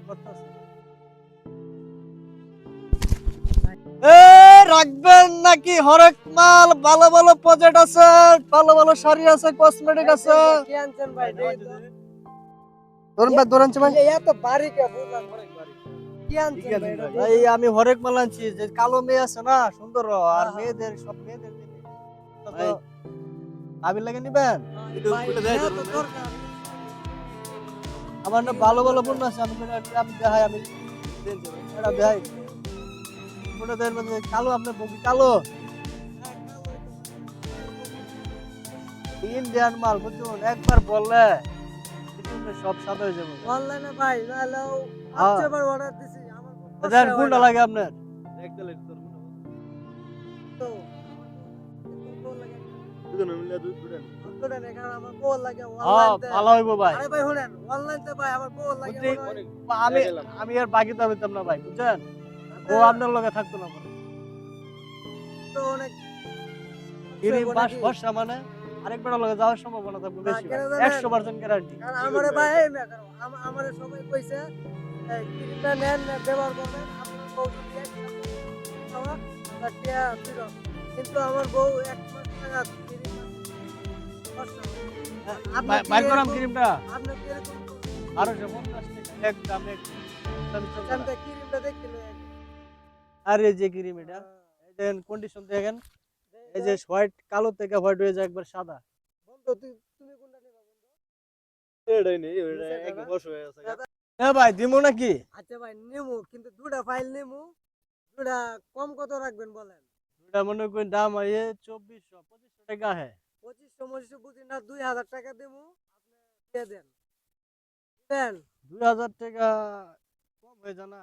করতেছে। এ রাখবেন নাকি হরেক মাল? ভালো ভালো প্রজেক্ট আছে, ভালো ভালো শাড়ি আছে, কসমেটিক আছে। কি আনছেন ভাই? ধরুন ভাই, ধরুন ভাই। এত বাড়ি কে বুঝলাম অনেক বাড়ি। কি আনছেন ভাই? এটা ভাই আমি হরেক মাল আনছি, যে কালো মেয়ে আছে না সুন্দর, আর মেয়েদের সব মেয়েদের জিনিস। তো ভাই আবির লাগে নিবেন? ভাই এটা তো দরকার। আমার না ভালো ভালো পণ্য আছে, আমি দেখাই, আমি এটা দেখাই। পণ্য দেন মানে কালো, আপনার বগি কালো ইন্ডিয়ান মাল, বুঝছেন? একবার বললে সব সাদা হয়ে যাবে। অনলাইনে ভাই নাহলেও হ্যাঁ। আজকে বার অর্ডার দিছি আমার দেন কোনটা লাগে আপনার? তো দুটো নেই কারণ আমার বউ লাগে হ্যাঁ অনলাইন তে। ভালো হইব ভাই। আরে ভাই শুনেন অনলাইন তে ভাই আমার বউ লাগে বুঝছি, মনে হয়। আমি আমি আর বাকি তো হইতাম না ভাই, বুঝছেন? ও আপনার লগে থাকতো না পরে। তো অনেক গিরিম বাস ফর্সা মানে আরেকবার লগে যাওয়ার সম্ভাবনা থাকবে বেশি ভাই। 100% গ্যারান্টি। কারণ আমারে ভাই এই না কারণ আমারে সবাই কইছে এই ক্রিমটা নেন না ব্যবহার করবেন আপনার বউ যদি এক খাওয়া বা টিয়া ফিরত কিন্তু আমার বউ এক মাস টাকা ক্রিম বাইর করাম ক্রিমটা আপনি কি এরকম 1250 টাকা এক দাম এক জানতে ক্রিমটা দেখছিল আর এই যে ক্রিম এটা, এই দেখেন কন্ডিশন দেখেন, এই যে হোয়াইট কালো থেকে হোয়াইট হয়ে যায় একবার সাদা। বন্ধু তুমি কোনটা নিবা বন্ধু এটাই নেই, এটা এক বছর হয়ে গেছে। হ্যাঁ ভাই দিমু নাকি? আচ্ছা ভাই নেমু কিন্তু দুটা ফাইল নেমু দুটা কম কত রাখবেন বলেন এটা মনে করেন দাম হয় 2400 2500 টাকা है। 2500 বুঝি না 2000 টাকা দেবো আপনি দিয়ে দেন দেন 2000 টাকা কম হয়ে যায় না?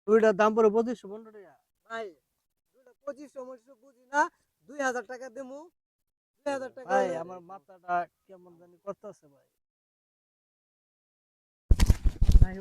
দুইটার দাম পড়ে 2515 টাকা। ভাই দুটা 2500 বুঝি না 2000 টাকা দেবো 2000 টাকা ভাই হলে আমার মাথাটা কেমন জানি করতেছে ভাই। ভাই